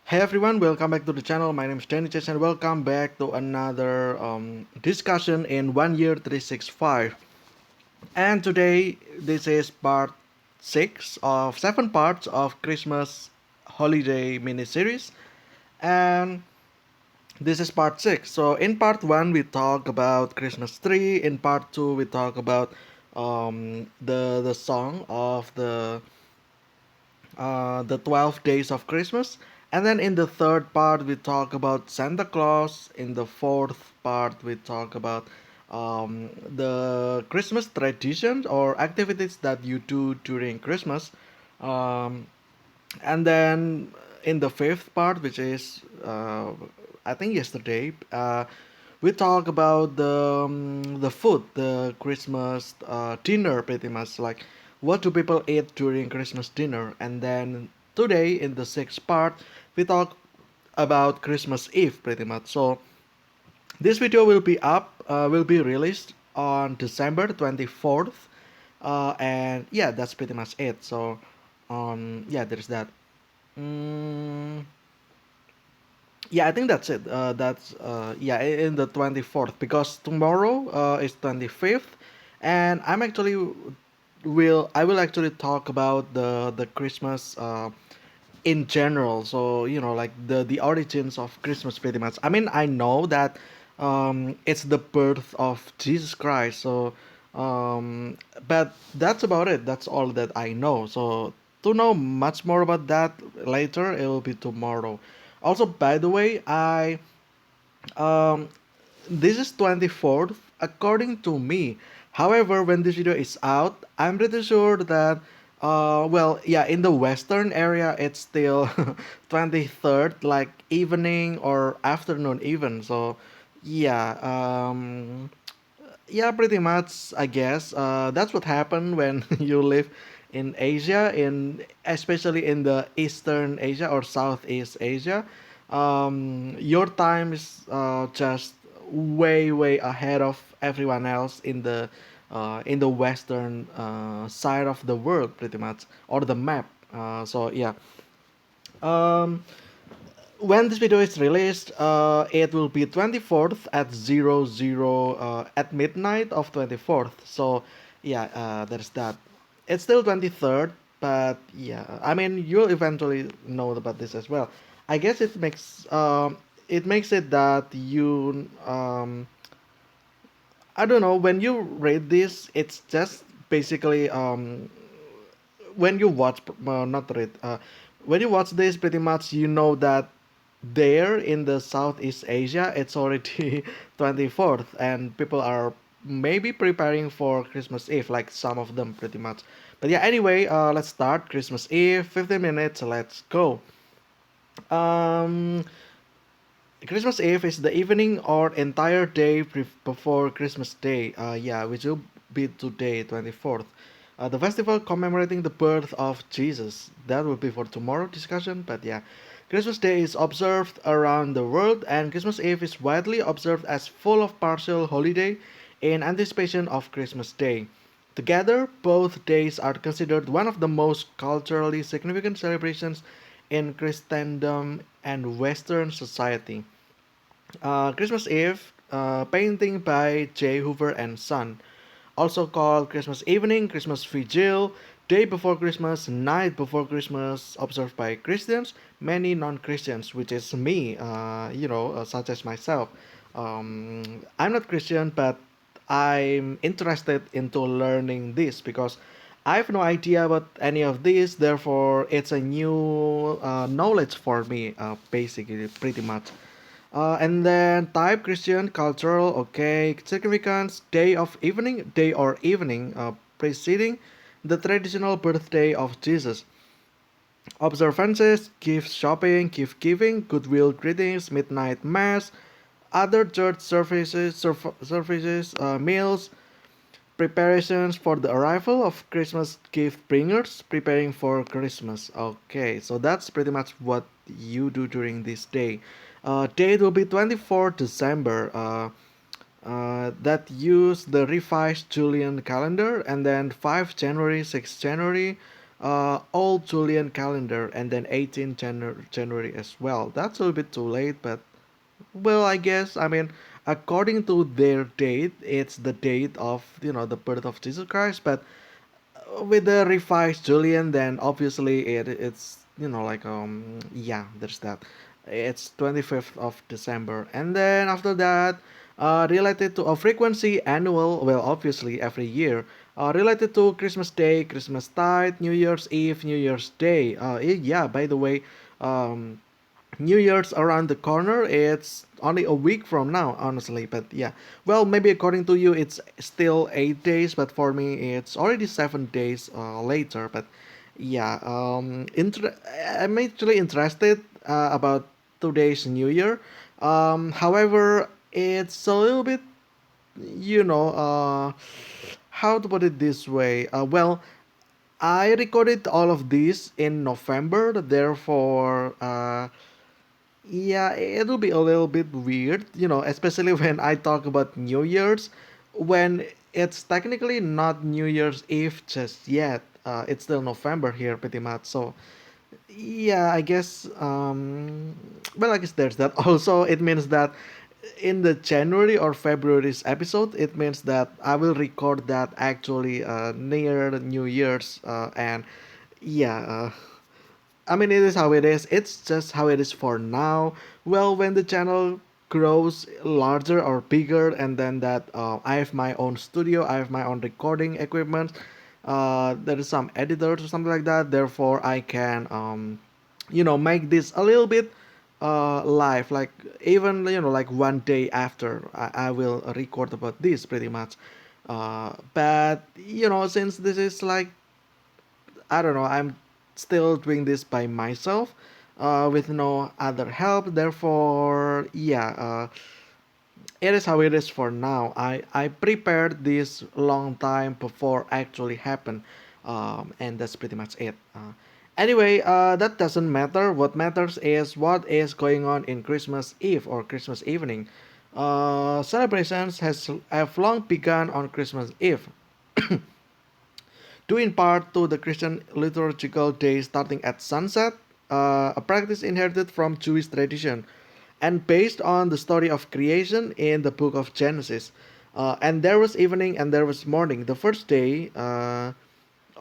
Hey everyone, welcome back to the channel. My name is Danny Chess and welcome back to another discussion in 1 year 365. And today, this is part 6 of 7 parts of Christmas holiday mini series. And this is part 6. So, in part 1, we talk about Christmas tree. In part 2, we talk about the song of the 12 days of Christmas. And then in the third part, we talk about Santa Claus. In the fourth part, we talk about the Christmas traditions or activities that you do during Christmas. Um, and then in the fifth part, which is I think yesterday, we talk about the food, the Christmas dinner, pretty much like what do people eat during Christmas dinner. And then today in the sixth part, we talk about Christmas Eve, pretty much. So this video will be released on December 24th, and yeah, that's pretty much it. So yeah, there's that. Mm, yeah, I think that's it. That's yeah, in the 24th, because tomorrow is 25th, and I will actually talk about the Christmas in general. So like the origins of Christmas, pretty much. I mean, I know that it's the birth of Jesus Christ. So but that's about it. That's all that I know. So to know much more about that later, it will be tomorrow. Also, by the way, I um this is 24th according to me. However, when this video is out, I'm pretty sure that well, yeah, in the western area it's still 23rd, like evening or afternoon even. So yeah, yeah, pretty much, I guess. That's what happened when you live in Asia, in especially in the Eastern Asia or Southeast Asia. Your time is just way ahead of everyone else in the Western side of the world, pretty much, or the map. So yeah. Um, when this video is released, it will be 24th at 00 at midnight of 24th. So yeah, there's that. It's still 23rd, but yeah, I mean you'll eventually know about this as well. I guess it makes it that you I don't know, when you read this, it's just basically when you watch not read when you watch this, pretty much you know that there in the Southeast Asia it's already 24th, and people are maybe preparing for Christmas Eve, like some of them, pretty much. But yeah, anyway, let's start Christmas Eve. 15 minutes, let's go. um Christmas Eve is the evening or entire day before Christmas Day. Yeah, which will be today, 24th. The festival commemorating the birth of Jesus. That will be for tomorrow discussion, but yeah. Christmas Day is observed around the world, and Christmas Eve is widely observed as full of partial holiday in anticipation of Christmas Day. Together, both days are considered one of the most culturally significant celebrations in Christendom and Western society. Christmas Eve, painting by J. Hoover and Son, also called Christmas Evening, Christmas Vigil, Day Before Christmas, Night Before Christmas, observed by Christians, many non-Christians, which is me, such as myself. I'm not Christian, but I'm interested into learning this because I have no idea about any of this. Therefore, it's a new knowledge for me, basically, pretty much. And then type Christian cultural, okay, significance day or evening preceding the traditional birthday of Jesus. Observances, gift shopping, gift giving, goodwill greetings, midnight mass, other church services, meals, preparations for the arrival of Christmas gift bringers, preparing for Christmas. Okay, so that's pretty much what you do during this day. Date will be 24 December. That use the revised Julian calendar, and then 5 January, 6 January. old Julian calendar, and then 18th January as well. That's a little bit too late, but well, I guess, I mean, according to their date, it's the date of, the birth of Jesus Christ, but with the revised Julian, then obviously it's, like, yeah, there's that. It's 25th of December. And then after that, related to a frequency annual, well, obviously every year, related to Christmas Day, Christmas Tide, New Year's Eve, New Year's Day. Yeah, by the way, um, New Year's around the corner. It's only a week from now, honestly. But yeah, well, maybe according to you, it's still 8 days, but for me, it's already 7 days later. But yeah, I'm actually interested about today's New Year. However, it's a little bit, how to put it this way. Well, I recorded all of this in November, therefore, yeah, it'll be a little bit weird, especially when I talk about New Year's, when it's technically not New Year's Eve just yet. It's still November here, pretty much. So, yeah, I guess, well, I guess there's that. Also, it means that in the January or February's episode, it means that I will record that actually near New Year's, and yeah, I mean, it is how it is. It's just how it is for now. Well, when the channel grows larger or bigger, and then that I have my own studio, I have my own recording equipment, there is some editors or something like that. Therefore, I can, make this a little bit live. Like even like one day after, I will record about this pretty much. But since this is like I don't know. I'm still doing this by myself, with no other help. Therefore, yeah, it is how it is for now. I prepared this long time before actually happened, and that's pretty much it. Anyway, that doesn't matter. What matters is what is going on in Christmas Eve or Christmas evening. Celebrations have long begun on Christmas Eve, due in part to the Christian liturgical day starting at sunset, a practice inherited from Jewish tradition and based on the story of creation in the book of Genesis. And there was evening and there was morning. The first day,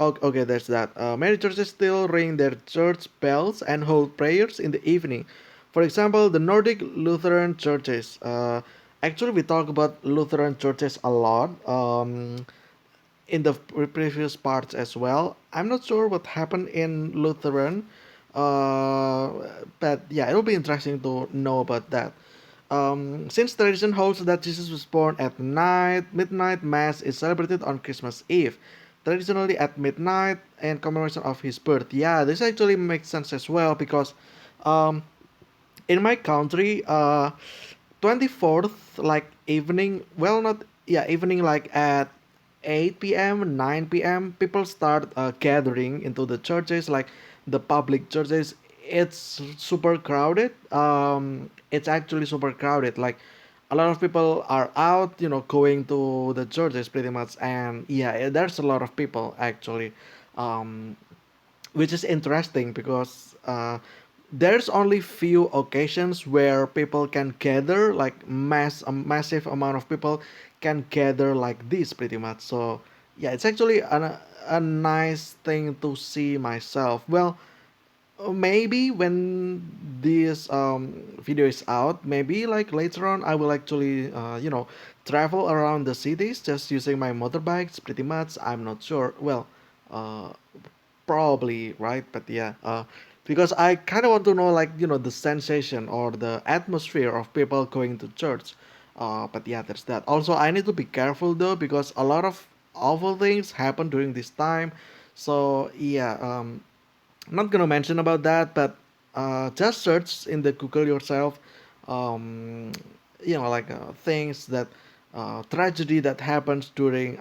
okay, there's that. Many churches still ring their church bells and hold prayers in the evening. For example, the Nordic Lutheran churches. Actually, we talk about Lutheran churches a lot. In the previous parts as well. I'm not sure what happened in Lutheran, uh, but yeah, it'll be interesting to know about that. Since tradition holds that Jesus was born at night, midnight mass is celebrated on Christmas Eve, traditionally at midnight in commemoration of his birth. Yeah, this actually makes sense as well because um, in my country, 24th, like evening, well, not, yeah, evening, like at 8 p.m., 9 p.m., people start gathering into the churches, like the public churches. It's super crowded. It's actually super crowded. Like, a lot of people are out, going to the churches pretty much. And yeah, there's a lot of people actually. Um, which is interesting because there's only few occasions where people can gather like a massive amount of people can gather like this pretty much. So yeah, it's actually a nice thing to see myself. Well, maybe when this video is out, maybe like later on I will actually travel around the cities just using my motorbikes pretty much. I'm not sure. Well, uh, probably, right? But yeah, because I kind of want to know, like, the sensation or the atmosphere of people going to church. But yeah, there's that. Also, I need to be careful though because a lot of awful things happen during this time. So yeah, I'm not gonna mention about that, but just search in the Google yourself. Um, like things that tragedy that happens during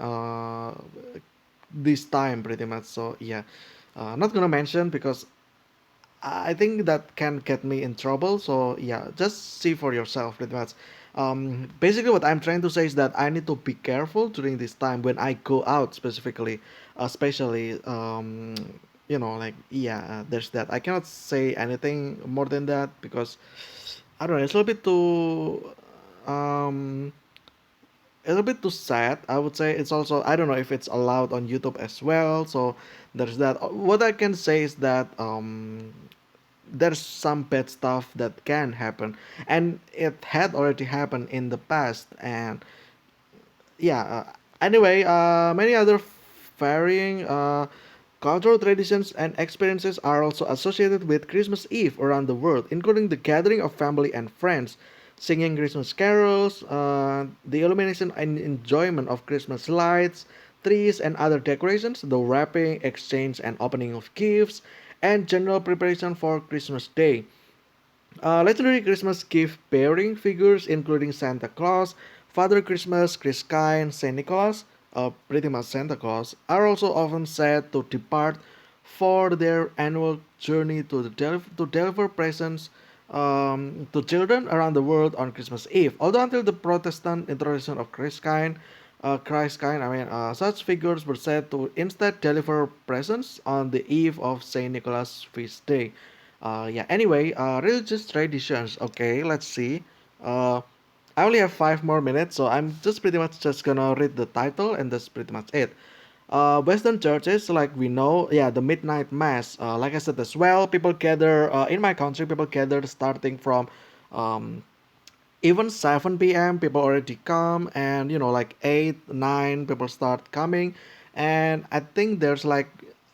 this time, pretty much. So yeah, not gonna mention because I think that can get me in trouble. So yeah, just see for yourself, pretty much. Basically, what I'm trying to say is that I need to be careful during this time when I go out, specifically, especially. like yeah, there's that. I cannot say anything more than that because I don't know. It's a little bit too um a little bit too sad. I would say it's also I don't know if it's allowed on YouTube as well. So there's that. What I can say is that there's some bad stuff that can happen, and it had already happened in the past. And yeah. Anyway, many other varying cultural traditions and experiences are also associated with Christmas Eve around the world, including the gathering of family and friends, singing Christmas carols, the illumination and enjoyment of Christmas lights, trees, and other decorations, the wrapping, exchange, and opening of gifts, and general preparation for Christmas Day. Legendary Christmas gift bearing figures, including Santa Claus, Father Christmas, Chris Kine, Saint Nicholas, pretty much Santa Claus, are also often said to depart for their annual journey to deliver presents to children around the world on Christmas Eve. Although until the Protestant introduction of Christ kind, such figures were said to instead deliver presents on the eve of Saint Nicholas' feast day. Yeah. Anyway, religious traditions. Okay, let's see. Uh, I only have 5 more minutes, so I'm just pretty much just gonna read the title, and that's pretty much it. Western churches, like we know, yeah, the midnight mass. Like I said as well, people gather in my country. People gather starting from um, even 7 p.m. people already come, and like 8 9 people start coming, and I think there's like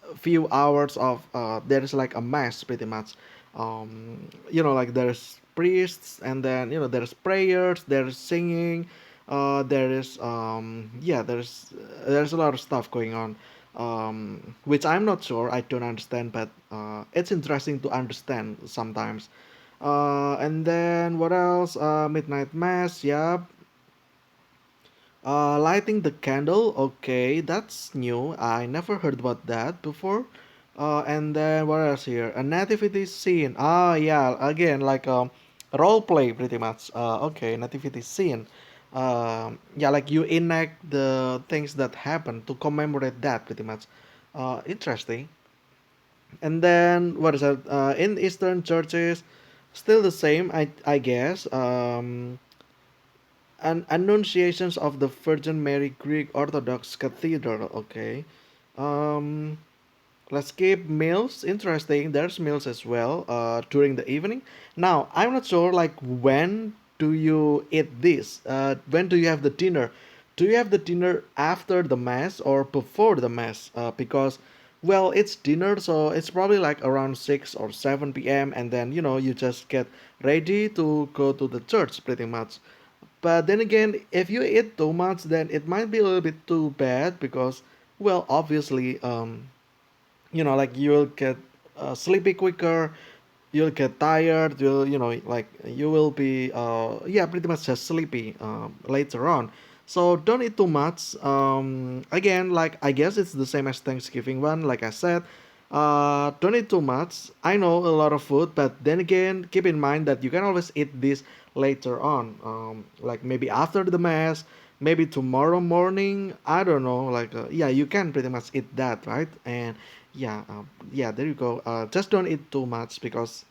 a few hours of there's like a mass pretty much. Like there's priests, and then there's prayers, there's singing, there is yeah, there's a lot of stuff going on, which I'm not sure, I don't understand, but it's interesting to understand sometimes. And then what else? Midnight mass. Yeah. Lighting the candle. Okay, that's new. I never heard about that before. And then what else here? A nativity scene. Ah, yeah. Again, like role play, pretty much. Okay, nativity scene. Yeah, like you enact the things that happen to commemorate that, pretty much. Interesting. And then what is that? In Eastern churches, still the same, I guess. An Annunciations of the Virgin Mary Greek Orthodox Cathedral. Okay. Um, let's skip meals. Interesting. There's meals as well. During the evening. Now I'm not sure. Like when do you eat this? When do you have the dinner? Do you have the dinner after the mass or before the mass? Because well, it's dinner, so it's probably like around 6 or 7 p.m. And then you just get ready to go to the church, pretty much. But then again, if you eat too much, then it might be a little bit too bad because, well, obviously, like you'll get sleepy quicker, you'll get tired, like you will be, yeah, pretty much just sleepy later on. So don't eat too much. Again, like I guess it's the same as Thanksgiving one. Like I said, don't eat too much. I know a lot of food, but then again, keep in mind that you can always eat this later on. Like maybe after the mass, maybe tomorrow morning. I don't know. Like yeah, you can pretty much eat that, right? And yeah, yeah, there you go. Just don't eat too much because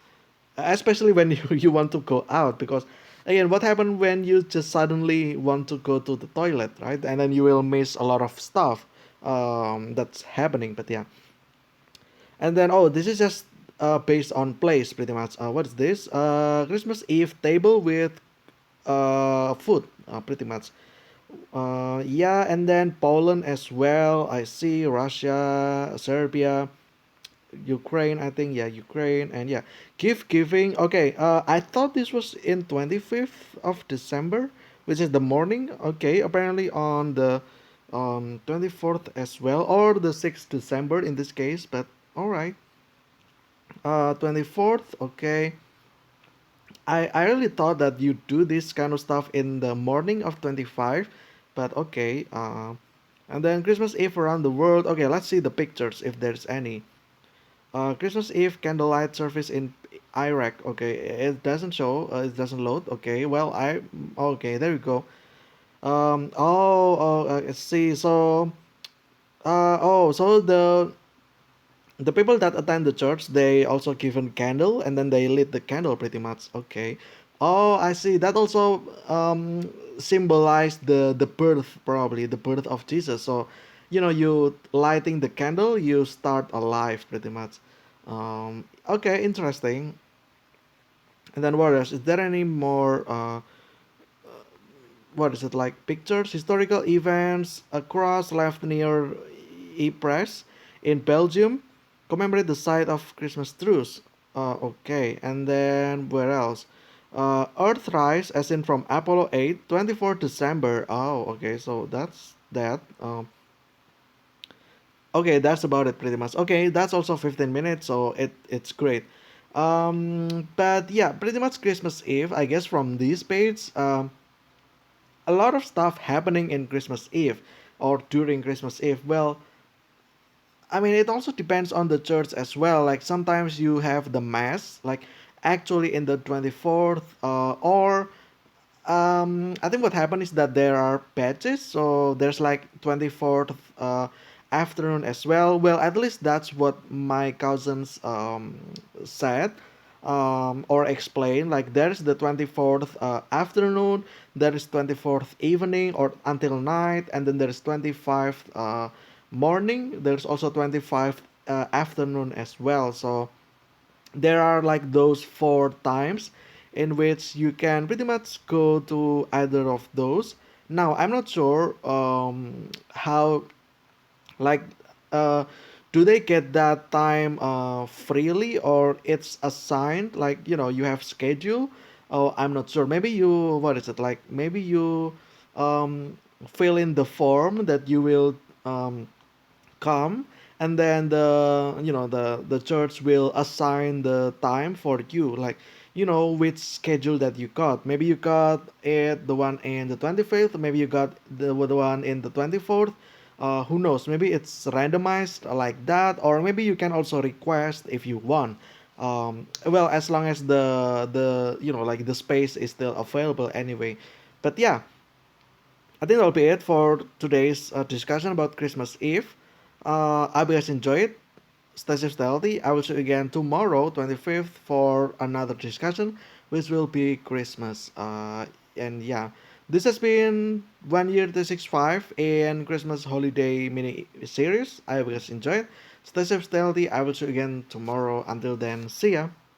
especially when you want to go out because again what happened when you just suddenly want to go to the toilet, right? And then you will miss a lot of stuff that's happening. But yeah, and then oh, this is just based on place pretty much. What is this? Christmas Eve table with food, pretty much. Yeah, and then Poland as well. I see Russia, Serbia, Ukraine, I think. Yeah, Ukraine, and yeah, gift giving. Okay, I thought this was in 25th of December, which is the morning. Okay, apparently on the 24th as well, or the 6th December in this case. But all right, 24th. Okay, I really thought that you do this kind of stuff in the morning of 25, but okay. And then Christmas Eve around the world. Okay, let's see the pictures if there's any. Christmas Eve candlelight service in Iraq. Okay, it doesn't show. It doesn't load. Okay, well I. Okay, there we go. Oh, I see. So, so the the people that attend the church, they also given candle, and then they lit the candle pretty much. Okay. Oh, I see. That also symbolized the birth, probably the birth of Jesus. So, you lighting the candle, you start alive pretty much. Okay, interesting. And then what else? Is there any more? What is it like? Pictures, historical events, a cross left near Ypres in Belgium commemorate the site of Christmas truce. Okay, and then where else? Earthrise, as in from Apollo 8, 24 December. Oh, okay, so that's that. Okay, that's about it pretty much. Okay, that's also 15 minutes, so it's great. But yeah, pretty much Christmas Eve, I guess from this page. A lot of stuff happening in Christmas Eve or during Christmas Eve. Well, I mean, it also depends on the church as well. Like sometimes you have the mass, like actually in the 24th, or I think what happened is that there are batches, so there's like 24th afternoon as well. Well, at least that's what my cousins said or explained. Like there's the 24th afternoon, there is 24th evening or until night, and then there's 25th morning. There's also 25th afternoon as well. So there are like those four times in which you can pretty much go to either of those. Now I'm not sure how, like, uh do they get that time freely, or it's assigned, like, you have schedule. Oh, I'm not sure. Maybe you, what is it like, maybe you um fill in the form that you will um come, and then the church will assign the time for you, like, which schedule that you got. Maybe you got it, the one in the 25th, maybe you got the one in the 24th. Who knows, maybe it's randomized like that, or maybe you can also request if you want. Well, as long as the like the space is still available anyway. But yeah, I think that'll be it for today's discussion about Christmas Eve. I hope you guys enjoy it. Stay safe, stay healthy. I will see you again tomorrow, 25th, for another discussion, which will be Christmas. And yeah, this has been 1 year 365 and Christmas holiday mini series. I hope you guys enjoy it. Stay safe, stay healthy. I will see you again tomorrow. Until then, see ya.